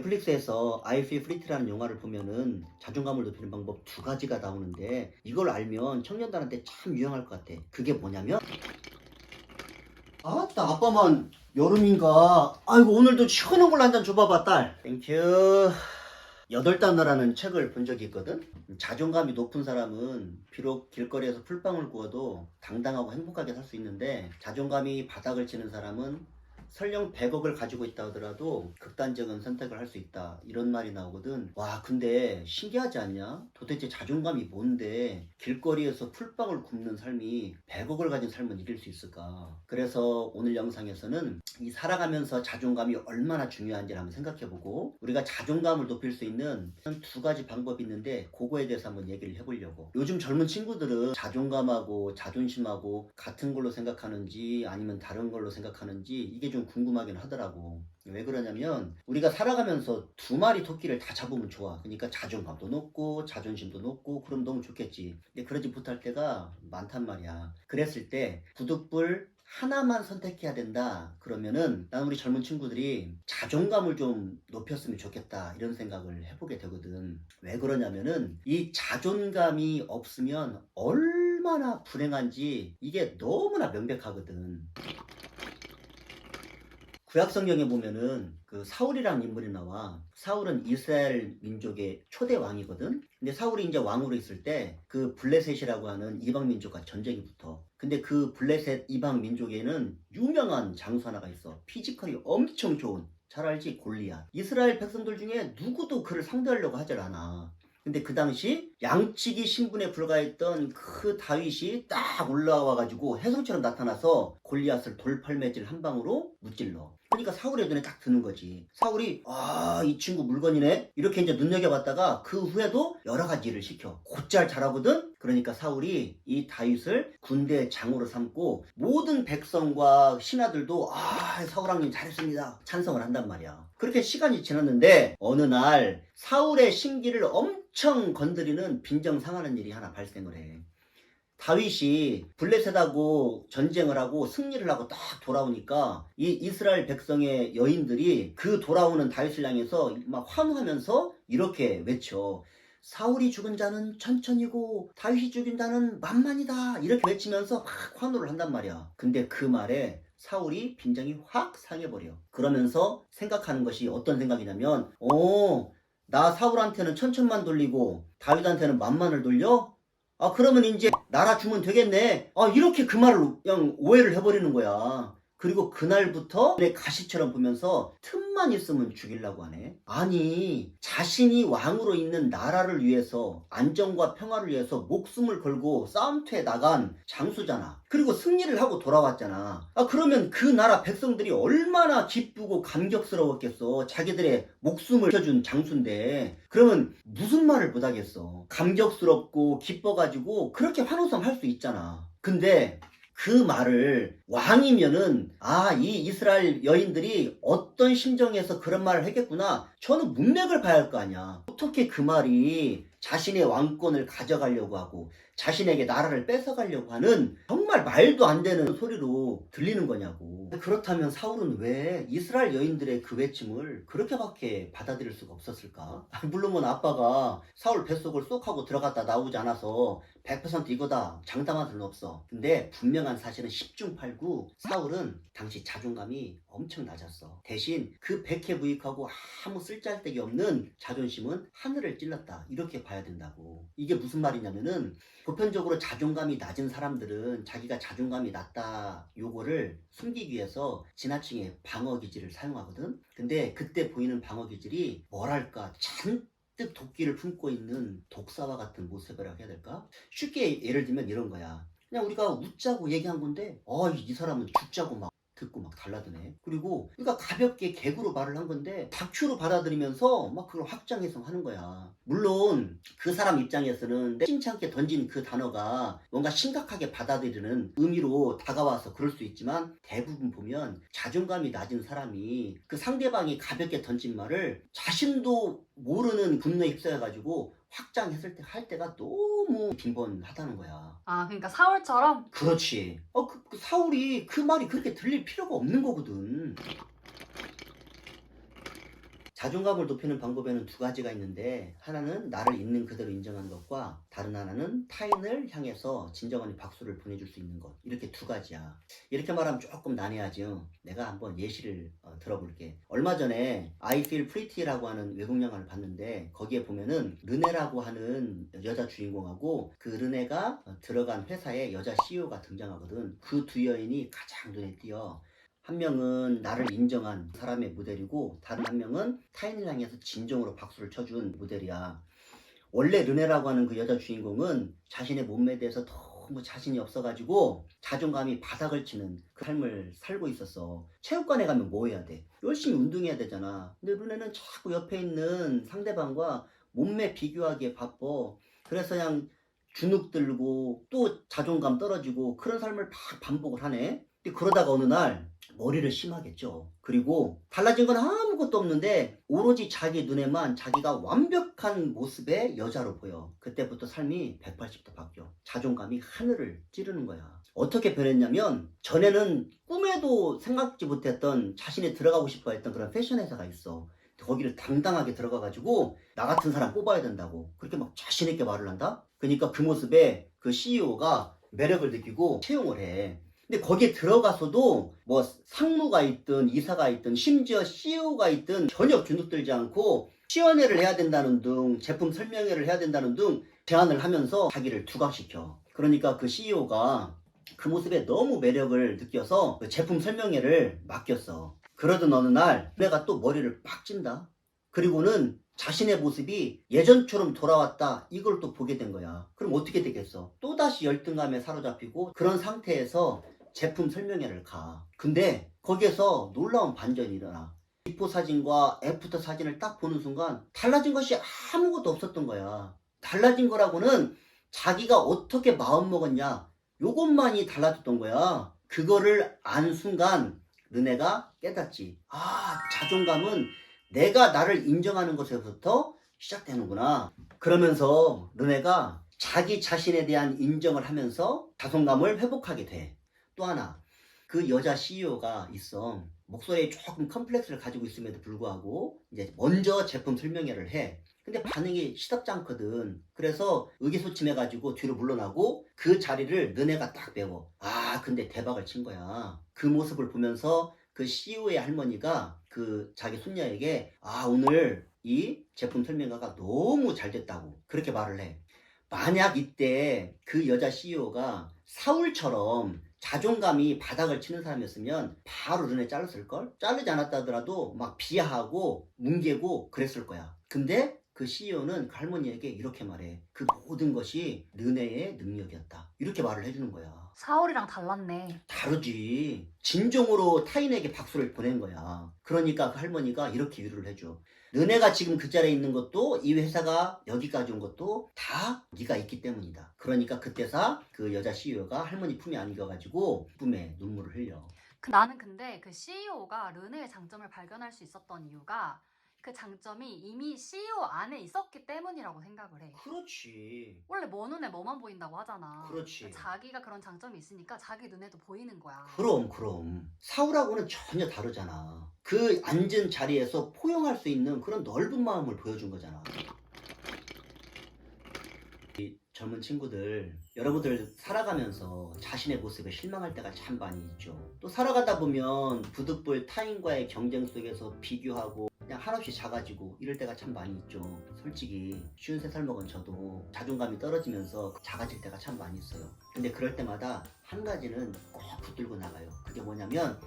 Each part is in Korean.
넷플릭스에서 I Feel Pretty라는 영화를 보면은 자존감을 높이는 방법 두 가지가 나오는데 이걸 알면 청년들한테 참 유용할 것 같아. 그게 뭐냐면 아따 아빠만 여름인가 아이고 오늘도 시원한 걸 한 잔 줘봐봐 딸. 땡큐. 여덟 단어라는 책을 본 적이 있거든. 자존감이 높은 사람은 비록 길거리에서 풀빵을 구워도 당당하고 행복하게 살 수 있는데 자존감이 바닥을 치는 사람은 설령 100억을 가지고 있다 하더라도 극단적인 선택을 할 수 있다 이런 말이 나오거든. 와 근데 신기하지 않냐? 도대체 자존감이 뭔데 길거리에서 풀빵을 굽는 삶이 100억을 가진 삶은 이길 수 있을까? 그래서 오늘 영상에서는 이 살아가면서 자존감이 얼마나 중요한지를 한번 생각해보고 우리가 자존감을 높일 수 있는 두 가지 방법이 있는데 그거에 대해서 한번 얘기를 해보려고. 요즘 젊은 친구들은 자존감하고 자존심하고 같은 걸로 생각하는지 아니면 다른 걸로 생각하는지 이게 좀 궁금하긴 하더라고. 왜 그러냐면 우리가 살아가면서 두 마리 토끼를 다 잡으면 좋아. 그러니까 자존감도 높고 자존심도 높고 그럼 너무 좋겠지. 근데 그러지 못할 때가 많단 말이야. 그랬을 때 부득불 하나만 선택해야 된다 그러면은 난 우리 젊은 친구들이 자존감을 좀 높였으면 좋겠다 이런 생각을 해보게 되거든. 왜 그러냐면은 이 자존감이 없으면 얼마나 불행한지 이게 너무나 명백하거든. 구약 성경에 보면은 그 사울이라는 인물이 나와. 사울은 이스라엘 민족의 초대 왕이거든. 근데 사울이 이제 왕으로 있을 때 그 블레셋이라고 하는 이방 민족과 전쟁이 붙어. 근데 그 블레셋 이방 민족에는 유명한 장수 하나가 있어. 피지컬이 엄청 좋은. 잘 알지? 골리앗. 이스라엘 백성들 중에 누구도 그를 상대하려고 하질 않아. 근데 그 당시 양치기 신분에 불과했던 그 다윗이 딱 올라와가지고 혜성처럼 나타나서 골리앗을 돌팔매질 한 방으로 무찔러. 그러니까 사울의 눈에 딱 드는 거지. 사울이 이 친구 물건이네 이렇게 이제 눈여겨봤다가 그 후에도 여러 가지 일을 시켜. 곧잘 잘하거든. 그러니까 사울이 이 다윗을 군대 장으로 삼고 모든 백성과 신하들도 사울 왕님 잘했습니다 찬성을 한단 말이야. 그렇게 시간이 지났는데 어느 날 사울의 심기를 엄청 건드리는 빈정상하는 일이 하나 발생을 해. 다윗이 블레셋하고 전쟁을 하고 승리를 하고 딱 돌아오니까 이 이스라엘 백성의 여인들이 그 돌아오는 다윗을 향해서 막 환호하면서 이렇게 외쳐. 사울이 죽은 자는 천천히고 다윗이 죽인 자는 만만이다 이렇게 외치면서 막 환호를 한단 말이야. 근데 그 말에 사울이 빈정이 확 상해버려. 그러면서 생각하는 것이 어떤 생각이냐면 나 사울한테는 천천만 돌리고 다윗한테는 만만을 돌려? 그러면 이제 나라 주면 되겠네. 이렇게 그 말을 그냥 오해를 해버리는 거야. 그리고 그날부터 내 가시처럼 보면서 틈만 있으면 죽이려고 하네. 아니 자신이 왕으로 있는 나라를 위해서 안정과 평화를 위해서 목숨을 걸고 싸움터에 나간 장수잖아. 그리고 승리를 하고 돌아왔잖아. 그러면 그 나라 백성들이 얼마나 기쁘고 감격스러웠겠어. 자기들의 목숨을 지켜준 장수인데 그러면 무슨 말을 못하겠어. 감격스럽고 기뻐가지고 그렇게 환호성 할 수 있잖아. 근데 그 말을 왕이면은 이 이스라엘 여인들이 어떤 심정에서 그런 말을 했겠구나. 저는 문맥을 봐야 할 거 아니야. 어떻게 그 말이 자신의 왕권을 가져가려고 하고 자신에게 나라를 뺏어가려고 하는 정말 말도 안 되는 소리로 들리는 거냐고. 그렇다면 사울은 왜 이스라엘 여인들의 그 외침을 그렇게밖에 받아들일 수가 없었을까? 물론 아빠가 사울 뱃속을 쏙 하고 들어갔다 나오지 않아서 100% 이거다 장담할 수는 없어. 근데 분명한 사실은 10중 8구 사울은 당시 자존감이 엄청 낮았어. 대신 그 백해무익하고 아무 쓸데기 없는 자존심은 하늘을 찔렀다 이렇게 봐야 된다고. 이게 무슨 말이냐면은 보편적으로 자존감이 낮은 사람들은 자기가 자존감이 낮다 요거를 숨기기 위해서 지나치게 방어기질을 사용하거든. 근데 그때 보이는 방어기질이 뭐랄까 잔뜩 도끼를 품고 있는 독사와 같은 모습이라고 해야 될까? 쉽게 예를 들면 이런 거야. 그냥 우리가 웃자고 얘기한 건데 이 사람은 죽자고 막 듣고 막 달라드네. 그리고 우리가 가볍게 개그로 말을 한 건데 다큐로 받아들이면서 막 그걸 확장해서 하는 거야. 물론 그 사람 입장에서는 심찮게 던진 그 단어가 뭔가 심각하게 받아들이는 의미로 다가와서 그럴 수 있지만 대부분 보면 자존감이 낮은 사람이 그 상대방이 가볍게 던진 말을 자신도 모르는 분노에 휩싸여가지고 확장했을 때 할 때가 너무 빈번하다는 거야. 그러니까 사울처럼? 그렇지. 그 사울이 그 말이 그렇게 들릴 필요가 없는 거거든. 자존감을 높이는 방법에는 두 가지가 있는데 하나는 나를 있는 그대로 인정하는 것과 다른 하나는 타인을 향해서 진정한 박수를 보내줄 수 있는 것. 이렇게 두 가지야. 이렇게 말하면 조금 난해하죠. 내가 한번 예시를 들어볼게. 얼마 전에 I Feel Pretty라고 하는 외국 영화를 봤는데 거기에 보면은 르네라고 하는 여자 주인공하고 그 르네가 들어간 회사에 여자 CEO가 등장하거든. 그 두 여인이 가장 눈에 띄어. 한 명은 나를 인정한 사람의 모델이고 다른 한 명은 타인을 향해서 진정으로 박수를 쳐준 모델이야. 원래 르네라고 하는 그 여자 주인공은 자신의 몸매에 대해서 너무 자신이 없어가지고 자존감이 바닥을 치는 그 삶을 살고 있었어. 체육관에 가면 뭐 해야 돼? 열심히 운동해야 되잖아. 근데 르네는 자꾸 옆에 있는 상대방과 몸매 비교하기에 바빠. 그래서 그냥 주눅 들고 또 자존감 떨어지고 그런 삶을 막 반복을 하네. 근데 그러다가 어느 날 머리를 심하겠죠. 그리고 달라진 건 아무것도 없는데 오로지 자기 눈에만 자기가 완벽한 모습의 여자로 보여. 그때부터 삶이 180도 바뀌어. 자존감이 하늘을 찌르는 거야. 어떻게 변했냐면 전에는 꿈에도 생각지 못했던 자신이 들어가고 싶어 했던 그런 패션 회사가 있어. 거기를 당당하게 들어가가지고 나 같은 사람 뽑아야 된다고 그렇게 막 자신 있게 말을 한다. 그러니까 그 모습에 그 CEO가 매력을 느끼고 채용을 해. 근데 거기에 들어가서도 뭐 상무가 있든 이사가 있든 심지어 CEO가 있든 전혀 주눅들지 않고 시연회를 해야 된다는 등 제품 설명회를 해야 된다는 등 제안을 하면서 자기를 두각시켜. 그러니까 그 CEO가 그 모습에 너무 매력을 느껴서 그 제품 설명회를 맡겼어. 그러던 어느 날 내가 또 머리를 빡 찐다. 그리고는 자신의 모습이 예전처럼 돌아왔다. 이걸 또 보게 된 거야. 그럼 어떻게 되겠어? 또다시 열등감에 사로잡히고 그런 상태에서 제품 설명회를 가. 근데 거기에서 놀라운 반전이 일어나. 비포 사진과 애프터 사진을 딱 보는 순간 달라진 것이 아무것도 없었던 거야. 달라진 거라고는 자기가 어떻게 마음먹었냐 요것만이 달라졌던 거야. 그거를 안 순간 르네가 깨닫지. 아, 자존감은 내가 나를 인정하는 것에서부터 시작되는구나. 그러면서 르네가 자기 자신에 대한 인정을 하면서 자존감을 회복하게 돼. 또 하나, 그 여자 CEO가 있어. 목소리에 조금 컴플렉스를 가지고 있음에도 불구하고 이제 먼저 제품 설명회를 해. 근데 반응이 시답지 않거든. 그래서 의기소침해가지고 뒤로 물러나고 그 자리를 너네가 딱 메워. 아, 근데 대박을 친 거야. 그 모습을 보면서 그 CEO의 할머니가 그 자기 손녀에게 아, 오늘 이 제품 설명회가 너무 잘 됐다고 그렇게 말을 해. 만약 이때 그 여자 CEO가 사울처럼 자존감이 바닥을 치는 사람이었으면 바로 눈에 잘랐을걸? 자르지 않았다 하더라도 막 비하하고 뭉개고 그랬을 거야. 근데 그 CEO는 그 할머니에게 이렇게 말해. 그 모든 것이 르네의 능력이었다. 이렇게 말을 해주는 거야. 사울이랑 달랐네. 다르지. 진정으로 타인에게 박수를 보낸 거야. 그러니까 그 할머니가 이렇게 위로를 해줘. 너네가 지금 그 자리에 있는 것도 이 회사가 여기까지 온 것도 다 네가 있기 때문이다. 그러니까 그때서 그 여자 CEO가 할머니 품에 안겨가지고 품에 눈물을 흘려. 나는 근데 그 CEO가 르네의 장점을 발견할 수 있었던 이유가 그 장점이 이미 CEO 안에 있었기 때문이라고 생각을 해. 그렇지. 원래 뭐 눈에 뭐만 보인다고 하잖아. 그렇지. 자기가 그런 장점이 있으니까 자기 눈에도 보이는 거야. 그럼. 사울하고는 전혀 다르잖아. 그 앉은 자리에서 포용할 수 있는 그런 넓은 마음을 보여준 거잖아. 이 젊은 친구들, 여러분들 살아가면서 자신의 모습에 실망할 때가 참 많이 있죠. 또 살아가다 보면 부득불 타인과의 경쟁 속에서 비교하고 그냥 한없이 작아지고 이럴 때가 참 많이 있죠. 솔직히 53살 먹은 저도 자존감이 떨어지면서 작아질 때가 참 많이 있어요. 근데 그럴 때마다 한 가지는 꼭 붙들고 나가요. 그게 뭐냐면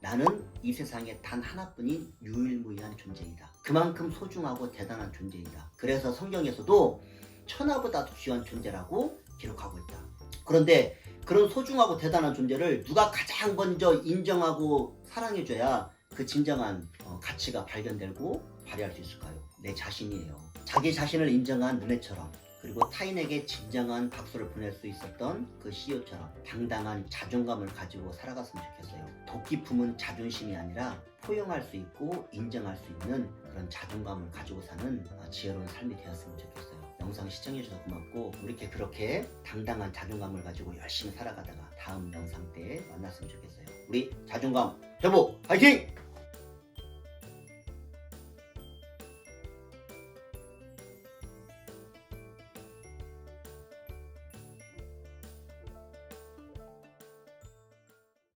나는 이 세상에 단 하나뿐인 유일무이한 존재이다. 그만큼 소중하고 대단한 존재이다. 그래서 성경에서도 천하보다도 귀한 존재라고 기록하고 있다. 그런데 그런 소중하고 대단한 존재를 누가 가장 먼저 인정하고 사랑해줘야 그 진정한 가치가 발견되고 발휘할 수 있을까요? 내 자신이에요. 자기 자신을 인정한 르네처럼 그리고 타인에게 진정한 박수를 보낼 수 있었던 그 CEO처럼 당당한 자존감을 가지고 살아갔으면 좋겠어요. 도끼 품은 자존심이 아니라 포용할 수 있고 인정할 수 있는 그런 자존감을 가지고 사는 지혜로운 삶이 되었으면 좋겠어요. 영상 시청해주셔서 고맙고 우리 그렇게 당당한 자존감을 가지고 열심히 살아가다가 다음 영상 때 만났으면 좋겠어요. 우리 자존감 회복 화이팅!